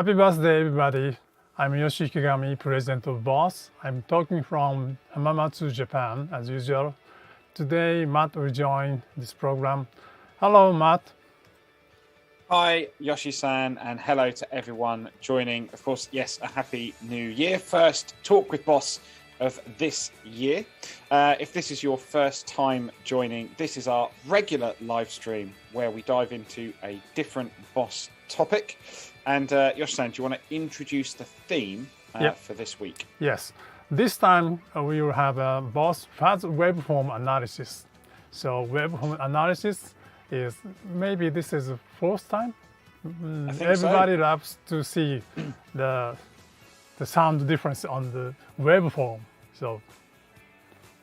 Happy birthday, everybody. I'm Yoshi Ikegami, president of BOSS. I'm talking from Hamamatsu, Japan, as usual. Today, Matt will join this program. Hello, Matt. Hi, Yoshi-san, and hello to everyone joining. Of course, yes, a happy new year. First Talk with Boss of this year. If this is your first time joining, this is our regular live stream where we dive into a different Boss topic. And Yoshi-san, do you want to introduce the theme for this week? Yes. This time we will have a BOSS Fuzz waveform analysis. So waveform analysis is maybe this is the fourth time. Everybody loves to see the sound difference on the waveform. So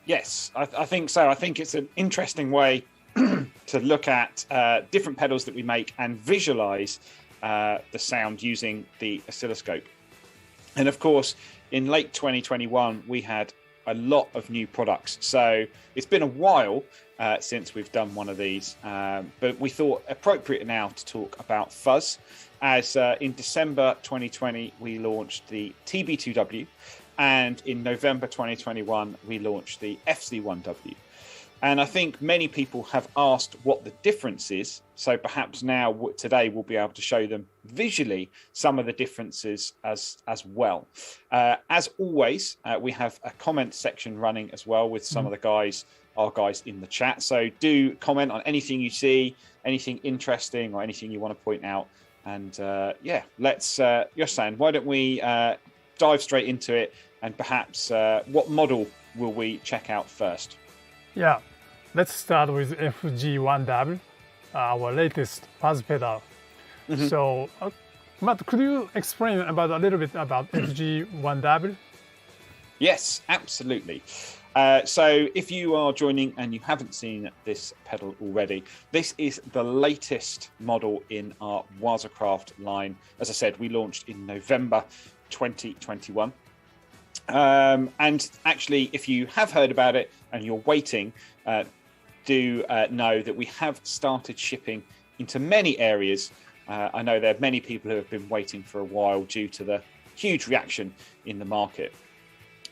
yes, I think so. I think it's an interesting way to look at different pedals that we make and visualize the sound using the oscilloscope. And of course, in late 2021, we had a lot of new products. So it's been a while since we've done one of these, but we thought appropriate now to talk about fuzz, as in December 2020, we launched the TB2W, and in November 2021, we launched the FC1W. And I think many people have asked what the difference is. So perhaps now, today, we'll be able to show them visually some of the differences as well. As always, we have a comment section running as well with some of the guys, our guys in the chat. So do comment on anything you see, anything interesting or anything you want to point out. And yeah, let's, Yoshi-san, why don't we dive straight into it, and perhaps what model will we check out first? yeah, let's start with FG1W, our latest fuzz pedal. So, Matt, could you explain a little bit about FG1W? Yes, absolutely. So if you are joining and you haven't seen this pedal already, this is the latest model in our Wazacraft line. As I said, we launched in November 2021. And actually, if you have heard about it and you're waiting, do know that we have started shipping into many areas. I know there are many people who have been waiting for a while due to the huge reaction in the market.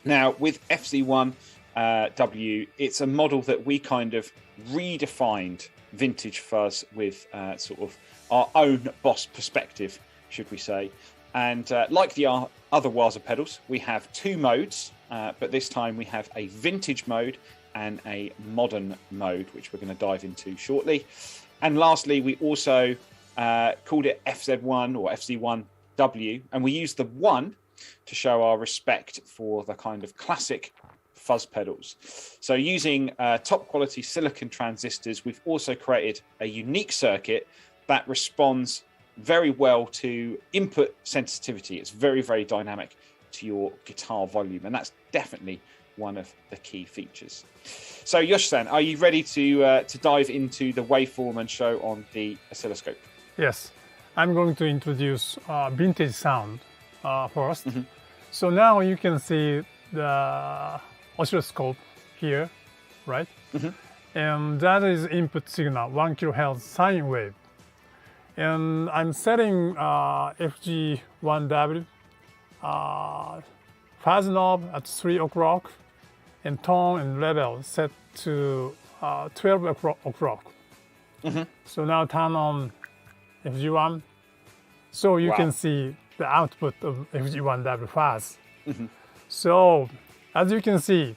Now, with FC1W, it's a model that we kind of redefined vintage fuzz with sort of our own BOSS perspective, should we say. And like the other Waza pedals, we have two modes, but this time we have a vintage mode and a modern mode, which we're going to dive into shortly. And lastly, we also called it FZ1 or FZ1W, and we used the 1 to show our respect for the kind of classic fuzz pedals. So using top quality silicon transistors, we've also created a unique circuit that responds very well to input sensitivity. It's very, very dynamic to your guitar volume, and that's definitely one of the key features. So Yoshi-san, are you ready to dive into the waveform and show on the oscilloscope? Yes, I'm going to introduce vintage sound first. So now you can see the oscilloscope here, right? And that is input signal, 1 kHz sine wave. And I'm setting FG1W fuzz knob at 3 o'clock and tone and level set to 12 o'clock. So now turn on FG1, so you can see the output of FG1W fuzz. So as you can see,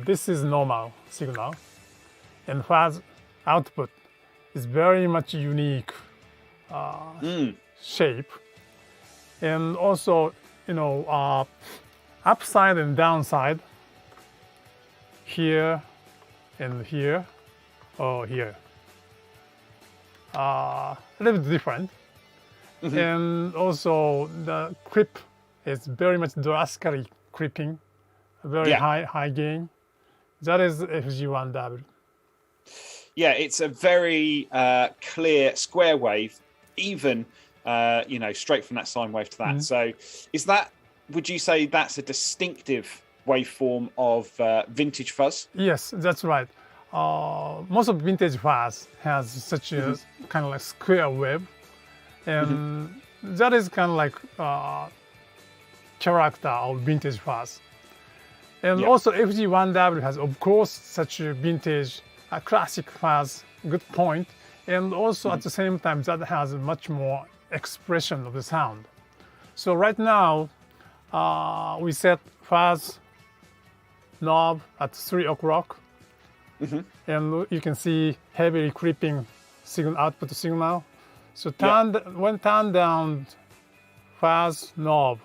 this is normal signal, and fuzz output is very much unique shape. And also, upside and downside, here and here, or here, a little bit different. And also the clip is very much drastically clipping, very high gain. That is FG1W. Yeah, it's a very clear square wave, even straight from that sine wave to that. So would you say that's a distinctive waveform of vintage fuzz? Yes, that's right. Most of vintage fuzz has such a kind of like square wave, and that is kind of like character of vintage fuzz. And also FG1W has, of course, such a vintage classic fuzz, good point. And also at the same time, that has much more expression of the sound. So right now, we set fuzz knob at 3 o'clock. And you can see heavily creeping signal output signal. So when turn down fuzz knob,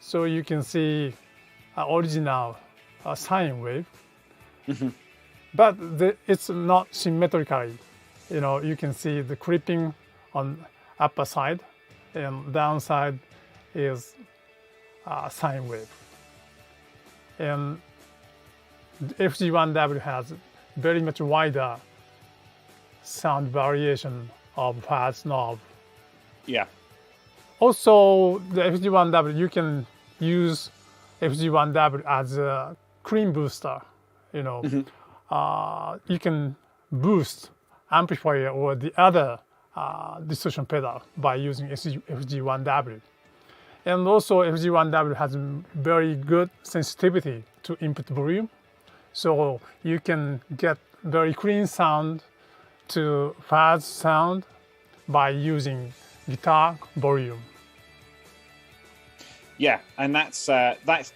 so you can see original sine wave, but it's not symmetrically. You know, you can see the creeping on upper side, and downside is sine wave. And FG1W has very much wider sound variation of fuzz knob. Yeah. Also, the FG1W, you can use FG1W as a cream booster. You know, you can boost amplifier or the other distortion pedal by using FG1W. And also, FG1W has very good sensitivity to input volume, so you can get very clean sound to fuzz sound by using guitar volume. Yeah, and that's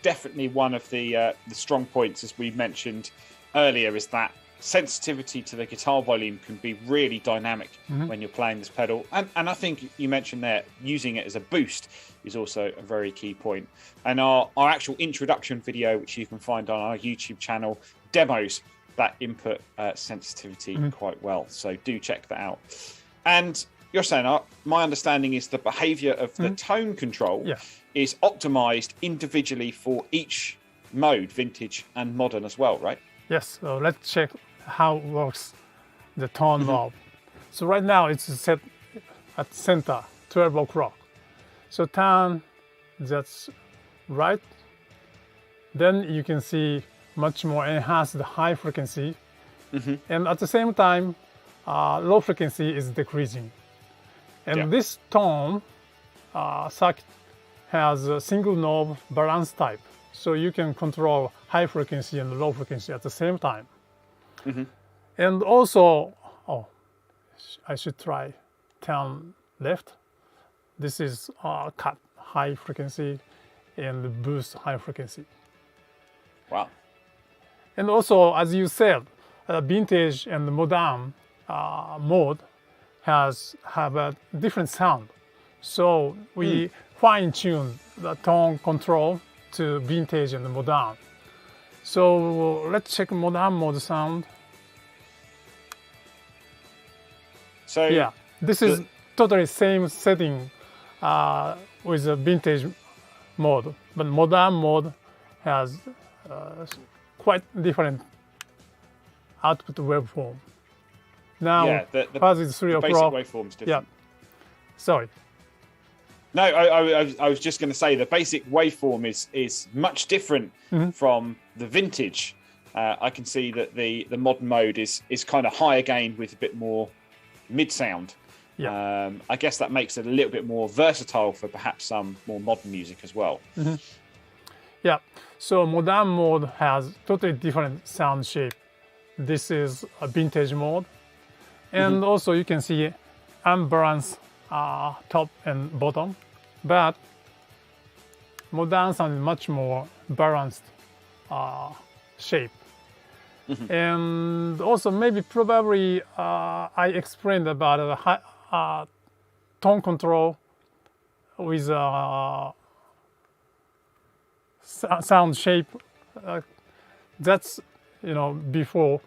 definitely one of the strong points, as we mentioned earlier, is that sensitivity to the guitar volume can be really dynamic when you're playing this pedal. And I think you mentioned there, using it as a boost is also a very key point. And our actual introduction video, which you can find on our YouTube channel, demos that input sensitivity quite well. So do check that out. And you're saying, my understanding is the behavior of the tone control is optimized individually for each mode, vintage and modern as well, right? Yes, so let's check how it works, the tone knob. So right now it's set at center, 12 o'clock. So turn that's right. Then you can see much more enhanced high frequency. And at the same time, low frequency is decreasing. And this tone circuit has a single knob balance type. So you can control high frequency and low frequency at the same time. And also, I should try turn left. This is cut high frequency and boost high frequency. Wow. And also, as you said, vintage and modern mode have a different sound. So we fine-tune the tone control to vintage and modern. So let's check modern mode sound. So yeah, this is totally same setting with the vintage mode, but modern mode has quite different output waveform. Now, the fuzz is 3 o'clock. Basic waveform's different. Yeah, sorry. No, I was just going to say the basic waveform is much different from the vintage. I can see that the modern mode is kind of higher gain with a bit more mid sound. Yeah. I guess that makes it a little bit more versatile for perhaps some more modern music as well. Yeah, so modern mode has totally different sound shape. This is a vintage mode. And also you can see unbalanced top and bottom, but modern sound is much more balanced shape. And also maybe probably I explained about tone control with sound shape. That's, before.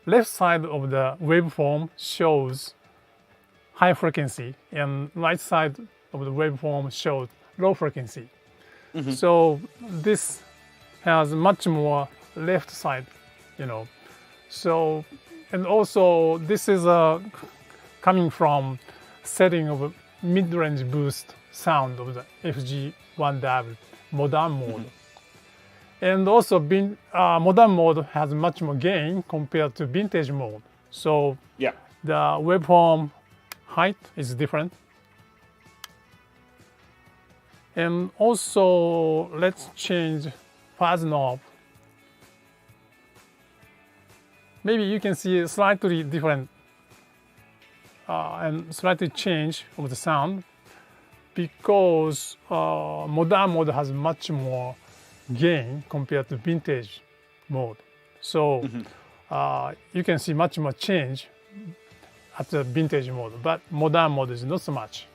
Left side of the waveform shows high frequency and right side of the waveform shows low frequency. So this has much more left side, So, and also this is coming from setting of a mid-range boost sound of the FG1W modern mode. And also modern mode has much more gain compared to vintage mode. So the waveform height is different. And also, let's change fuzz knob. Maybe you can see a slightly different and slightly change of the sound because modern mode has much more gain compared to vintage mode. So you can see much more change at the vintage mode, but modern mode is not so much.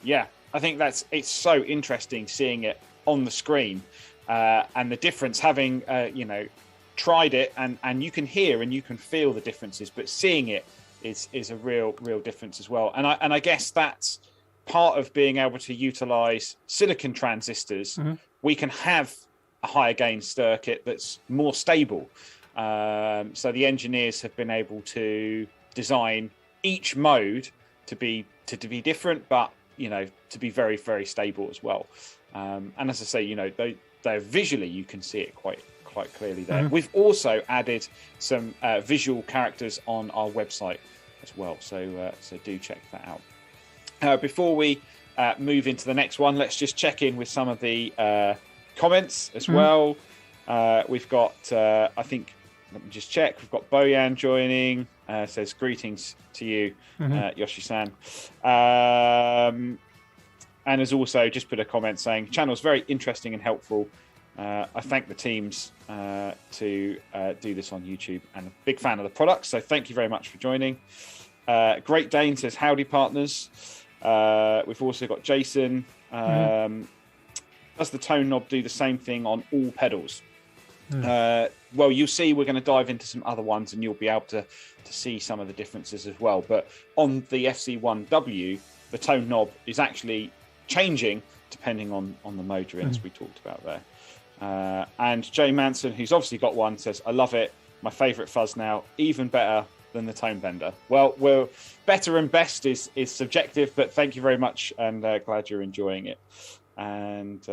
Yeah, I think it's so interesting seeing it on the screen and the difference. Having tried it, and you can hear and you can feel the differences, but seeing it is a real difference as well. And I guess that's part of being able to utilize silicon transistors. We can have a higher gain circuit that's more stable. So the engineers have been able to design each mode to be different, but to be very, very stable as well. And as I say, they're visually, you can see it quite clearly there. We've also added some visual characters on our website as well, so do check that out. Before we move into the next one, let's just check in with some of the comments as well. We've got, I think, let me just check. We've got Boyan joining. Says greetings to you, Yoshi-san. And has also just put a comment saying channel's very interesting and helpful. I thank the teams to do this on YouTube, and a big fan of the product. So thank you very much for joining. Great Dane says howdy partners. We've also got Jason. Does the tone knob do the same thing on all pedals? Well, you'll see we're going to dive into some other ones and you'll be able to see some of the differences as well. But on the FC1W, the tone knob is actually changing depending on the mode you're in, as we talked about there. And Jay Manson, who's obviously got one, says, I love it. My favourite fuzz now, even better than the tone bender. Well, better and best is subjective, but thank you very much, and glad you're enjoying it. And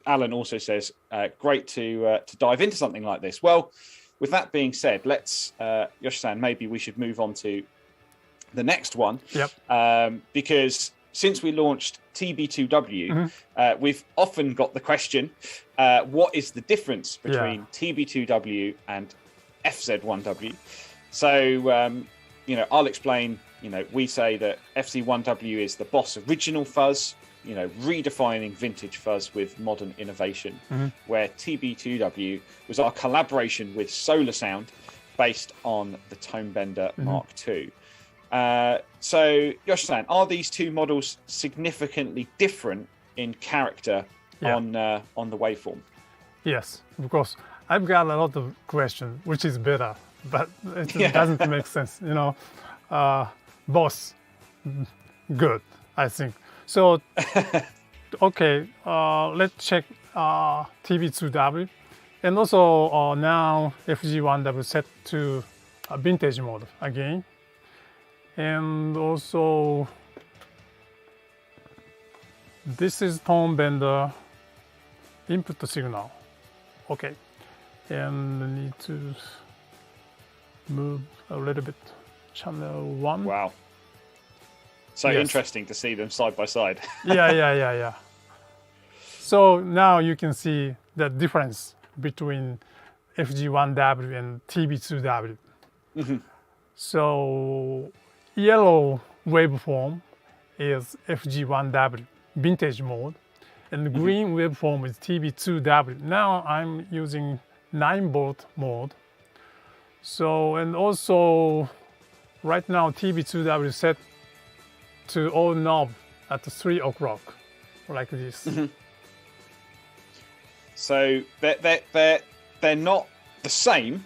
Alan also says, great to dive into something like this. Well, with that being said, let's, Yoshi-san, maybe we should move on to the next one. Yep. Because since we launched TB2W, we've often got the question, what is the difference between TB2W and FZ1W? So, I'll explain. We say that FC1W is the BOSS original fuzz, redefining vintage fuzz with modern innovation, where TB2W was our collaboration with Solar Sound based on the Tone Bender Mark II. So, Yoshi-san, are these two models significantly different in character on the waveform? Yes, of course. I've got a lot of questions, which is better, but it doesn't make sense. Both good, I think. So, okay, let's check TB2W. And also now FG1W set to a vintage mode again. And also, this is tone bender input signal. Okay, and I need to move a little bit. Channel 1. Wow. So interesting to see them side by side. Yeah. So now you can see the difference between FG1W and TB2W. So yellow waveform is FG1W, vintage mode, and the green waveform is TB2W. Now I'm using 9-volt mode. So, and also right now TB2W is set to all knob at 3 o'clock, like this. So they're not the same,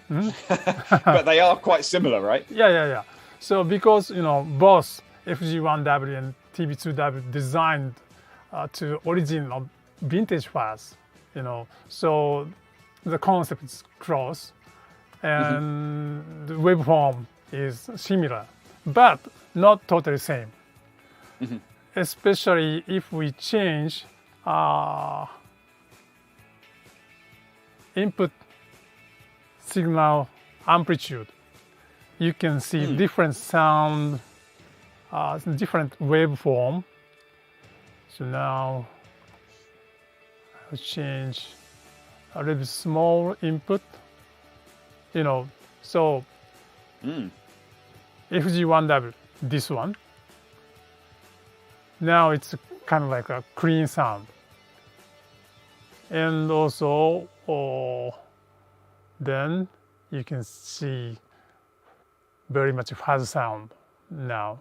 but they are quite similar, right? Yeah. So because both FG1W and TB2W designed to origin of vintage fuzz, so the concept is close, and the waveform is similar, but not totally same. Especially if we change input signal amplitude, you can see different sound, different waveform. So now I'll change a little bit small input, so FG1W, this one, now it's kind of like a clean sound. And also, then you can see very much fuzz sound now.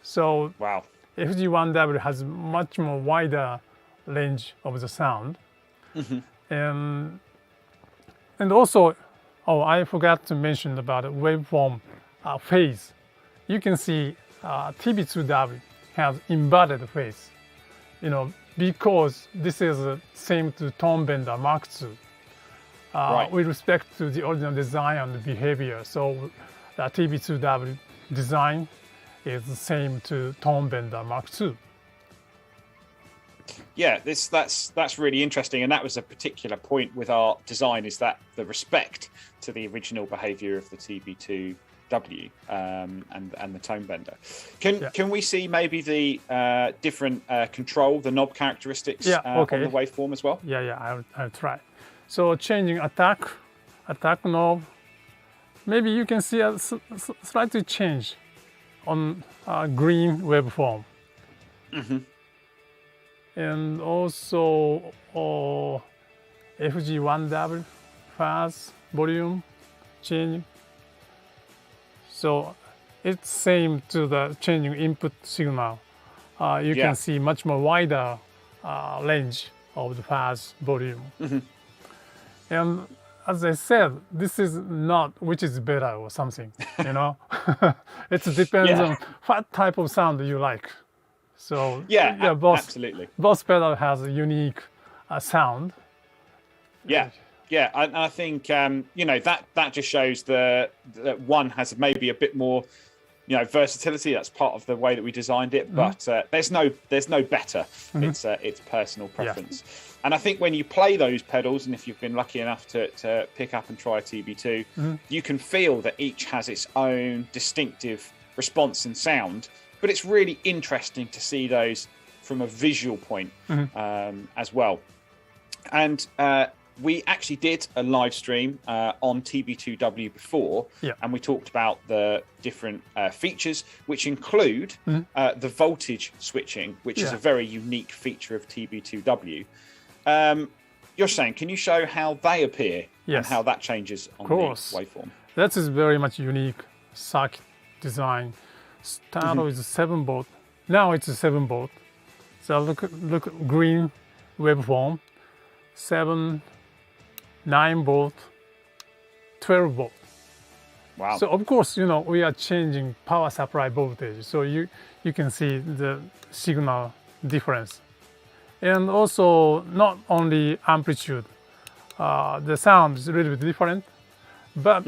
So Wow. FG1W has much more wider range of the sound. And also, I forgot to mention about waveform phase. You can see TB2W has inverted phase, because this is the same to Tone Bender Mark II. Right. With respect to the original design and the behavior. So the TB2W design is the same to Tone Bender Mark II. Yeah, that's really interesting, and that was a particular point with our design, is that the respect to the original behaviour of the TB2W and the Tone Bender. Can we see maybe the different control, the knob characteristics on the waveform as well? Yeah, I'll try. So changing attack knob, maybe you can see a slightly change on green waveform. And also FG1W fuzz volume changing. So it's same to the changing input signal. You can see much more wider range of the fuzz volume. And as I said, this is not which is better or something, It depends on what type of sound you like. So absolutely. BOSS pedal has a unique sound. I think that just shows that one has maybe a bit more versatility. That's part of the way that we designed it, but there's no better. It's personal preference. And I think when you play those pedals, and if you've been lucky enough to pick up and try a TB2, you can feel that each has its own distinctive response and sound. But it's really interesting to see those from a visual point as well. And we actually did a live stream on TB2W before, and we talked about the different features, which include the voltage switching, which is a very unique feature of TB2W. You're saying, can you show how they appear and how that changes on the waveform? That is very much unique circuit design. Started with 7 volt. Now it's a 7 volt. So look green waveform, 7, 9 volt, 12 volt. Wow. So of course, we are changing power supply voltage. So you can see the signal difference. And also not only amplitude, the sound is a little bit different, but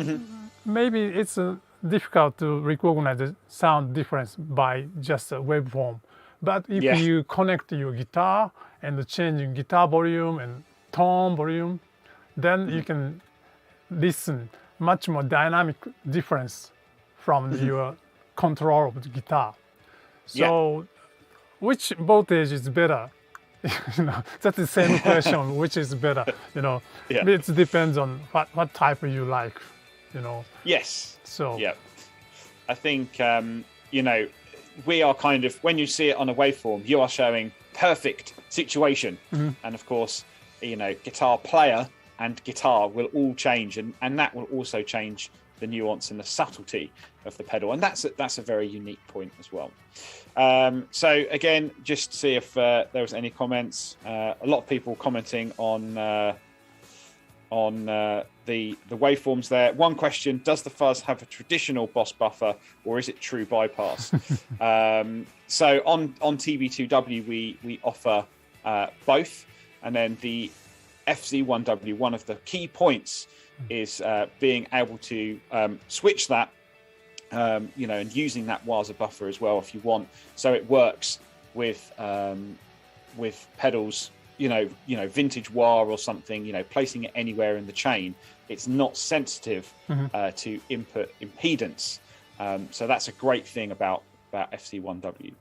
maybe it's difficult to recognize the sound difference by just a waveform. But if you connect your guitar and changing guitar volume and tone volume, then you can listen much more dynamic difference from your control of the guitar. So which voltage is better? That's the same question, which is better, It depends on what type you like, Yes. So I think we are kind of, when you see it on a waveform, you are showing perfect situation, and of course guitar player and guitar will all change, and that will also change the nuance and the subtlety of the pedal, and that's a very unique point as well. So again, just to see if there was any comments. A lot of people commenting on the waveforms there. One question: does the fuzz have a traditional BOSS buffer, or is it true bypass? So on TB2W we offer both, and then the FZ1W, one of the key points is being able to switch that, and using that Waza buffer as well if you want, so it works with pedals, vintage wah or something, placing it anywhere in the chain. It's not sensitive to input impedance, so that's a great thing about FZ1W.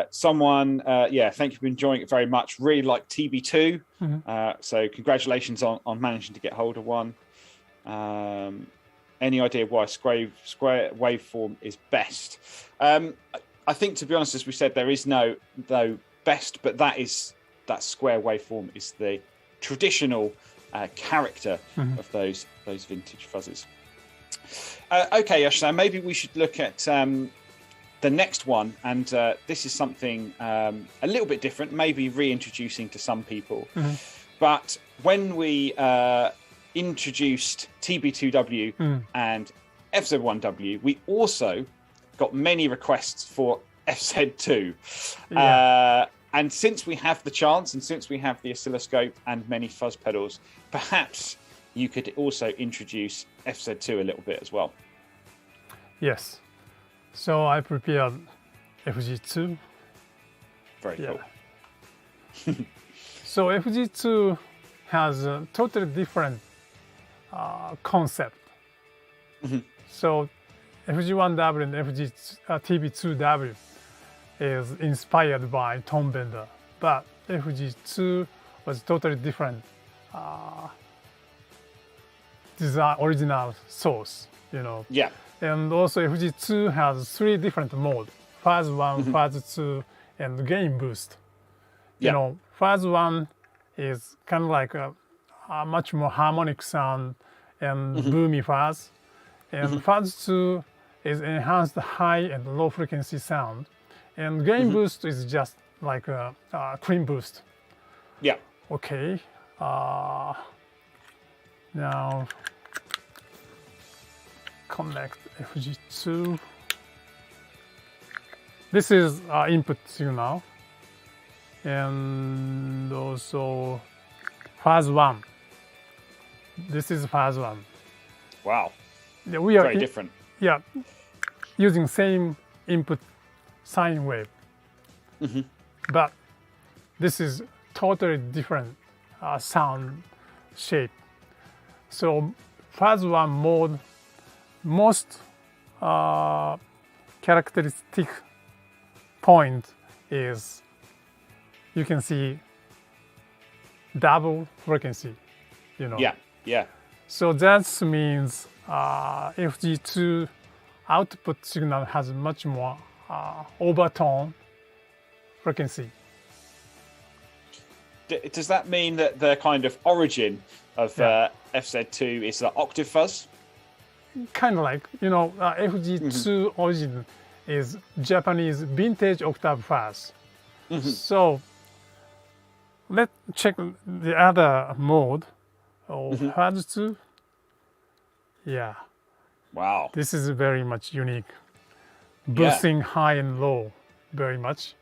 Someone, thank you for enjoying it very much. Really like TB2. So congratulations on managing to get hold of one. Any idea why square waveform is best? I think, to be honest, as we said, there is no best, but that square waveform is the traditional character of those vintage fuzzes. Okay, Yoshsan, maybe we should look at the next one, and this is something a little bit different, maybe reintroducing to some people. But when we introduced TB2W and FZ1W, we also got many requests for FZ2. And since we have the chance, and since we have the oscilloscope and many fuzz pedals, perhaps you could also introduce FZ2 a little bit as well. Yes. So I prepared FG2. Very cool. So FG2 has a totally different concept. So FG1W and TB2W is inspired by Tone Bender, but FG2 was totally different design, original source, Yeah. And also FG2 has 3 different modes: Fuzz 1, Fuzz 2, and Gain Boost. Fuzz 1 is kind of like a much more harmonic sound and boomy fuzz. And Fuzz 2 is enhanced high and low frequency sound. And Gain Boost is just like a clean boost. Yeah. Okay. Now connect FG2. This is input signal. And also Fuzz 1. This is Fuzz 1. Wow. Yeah, we are very different. Yeah, using same input sine wave. But this is totally different sound shape. So Fuzz 1 mode, most characteristic point is you can see double frequency, Yeah. So that means FG2 output signal has much more overtone frequency. Does that mean that the kind of origin of FZ2 is the octave fuzz? Kind of like, FG2 origin is Japanese vintage octave fuzz. So let's check the other mode of Fuzz 2. Yeah. Wow. This is very much unique. Boosting high and low very much.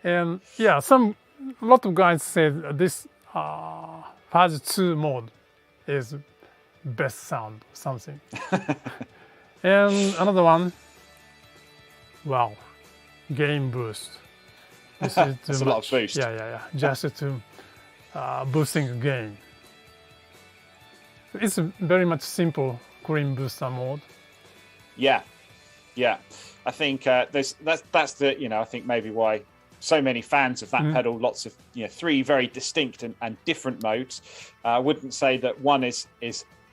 And a lot of guys said this Fuzz 2 mode is best sound, something. And another one, wow, gain boost. This is too That's much. A lot of boost. Yeah. Just to boosting gain. It's a very much simple green booster mode. Yeah. I think that's the I think maybe why so many fans of that pedal. Lots of 3 very distinct and different modes. I wouldn't say that one is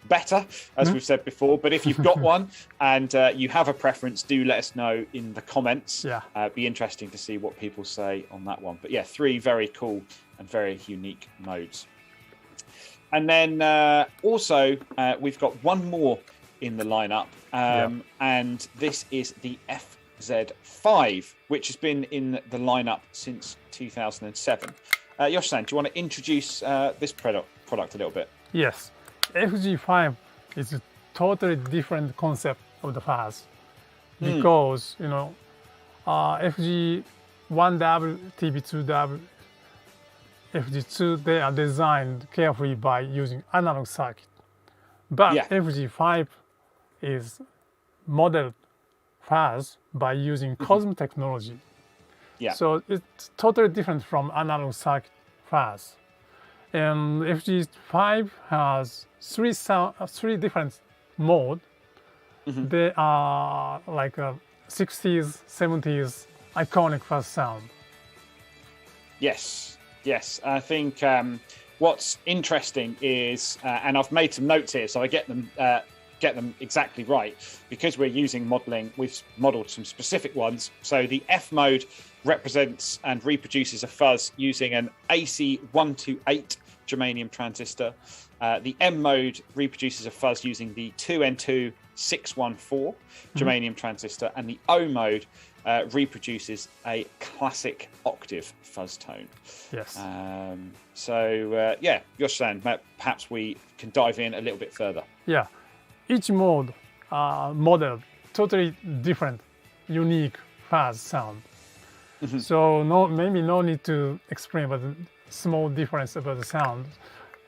better, as we've said before, but if you've got one and you have a preference, do let us know in the comments. Be interesting to see what people say on that one. But 3 very cool and very unique modes. And then also we've got one more in the lineup, and this is the FZ5, which has been in the lineup since 2007. Yoshi-san, do you want to introduce this product a little bit? Yes, FG5 is a totally different concept of the fuzz because FG1W, TB2W, FG2, they are designed carefully by using analog circuit. But FG5 is modeled fuzz by using COSM technology. So it's totally different from analog circuit fuzz. And FG5 has 3 different modes. They are like 60s, 70s, iconic fuzz sound. Yes, yes. I think what's interesting is, and I've made some notes here, so I get them exactly right, because we're using modeling. We've modeled some specific ones. So the F mode represents and reproduces a fuzz using an AC128 germanium transistor. The M mode reproduces a fuzz using the 2N2614 germanium transistor, and the O mode reproduces a classic octave fuzz tone. Yes. Yeah, Yoshi-san, perhaps we can dive in a little bit further. Yeah, each mode model totally different, unique fuzz sound. So maybe no need to explain, but small difference about the sound.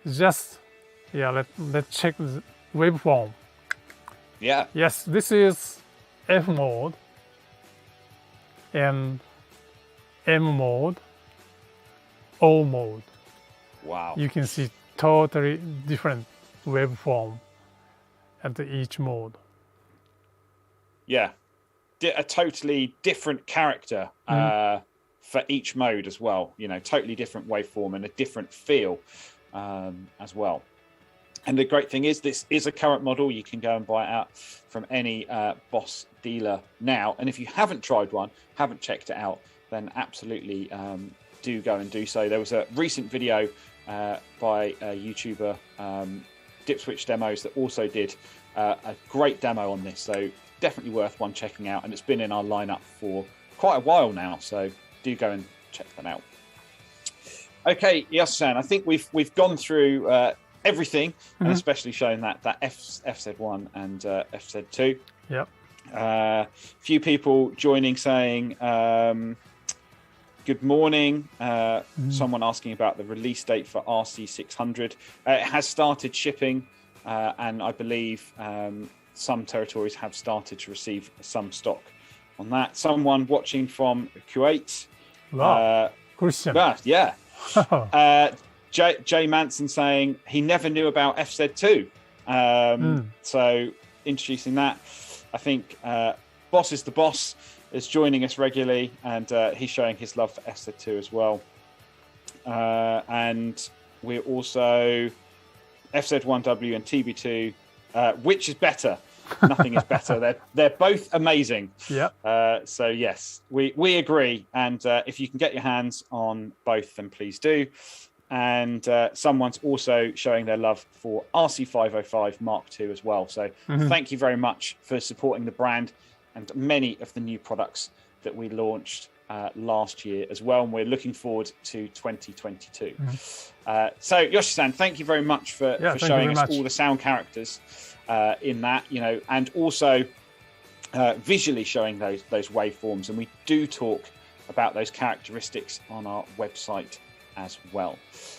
Just let's check the waveform. Yeah. Yes, this is F mode and M mode, O mode. Wow. You can see totally different waveform at each mode. Yeah, a totally different character for each mode as well. You know, totally different waveform and a different feel as well. And the great thing is, this is a current model. You can go and buy it out from any BOSS dealer now. And if you haven't tried one, haven't checked it out, then absolutely do go and do so. There was a recent video by a YouTuber, Dipswitch Demos, that also did a great demo on this. So definitely worth one checking out. And it's been in our lineup for quite a while now. So do go and check that out. Okay, Yoshi-san, I think we've gone through everything, and especially showing that FZ1 and FZ2. Yep. Few people joining saying good morning. Someone asking about the release date for RC600. It has started shipping, and I believe some territories have started to receive some stock on that. Someone watching from Kuwait. Wow. Christian. Yeah. Jay Manson saying he never knew about FZ2. So introducing that. I think Boss is the Boss is joining us regularly, and he's showing his love for FZ2 as well. And we're also FZ1W and TB2. Which is better? Nothing is better. They're both amazing. Yeah. So yes, we agree. And if you can get your hands on both, then please do. And someone's also showing their love for RC505 Mark II as well. So thank you very much for supporting the brand and many of the new products that we launched last year as well. And we're looking forward to 2022. So Yoshi-san, thank you very much for showing us all the sound characters in that, and also visually showing those waveforms. And we do talk about those characteristics on our website as well.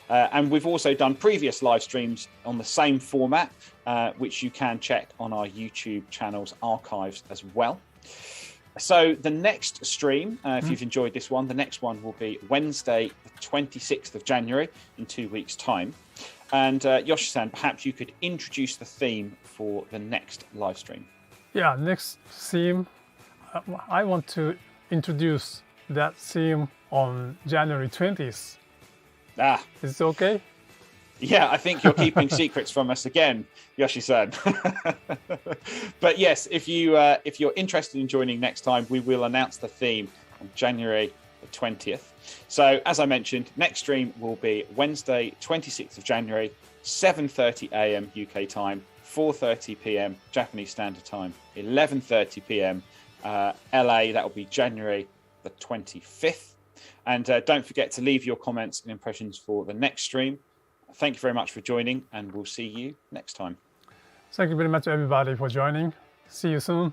And we've also done previous live streams on the same format, which you can check on our YouTube channel's archives as well. So the next stream, if you've enjoyed this one, the next one will be Wednesday, the 26th of January, in 2 weeks' time. And Yoshi-san, perhaps you could introduce the theme for the next live stream. Yeah, next theme, I want to introduce that theme on January 20th. Is it okay? Yeah, I think you're keeping secrets from us again, Yoshi-san. But yes, if you're interested in joining next time, we will announce the theme on January the 20th. So as I mentioned, next stream will be Wednesday, 26th of January, 7:30 a.m. UK time, 4:30 p.m. Japanese Standard Time, 11:30 p.m. LA. That will be January the 25th. And don't forget to leave your comments and impressions for the next stream. Thank you very much for joining, and we'll see you next time. Thank you very much, everybody, for joining. See you soon.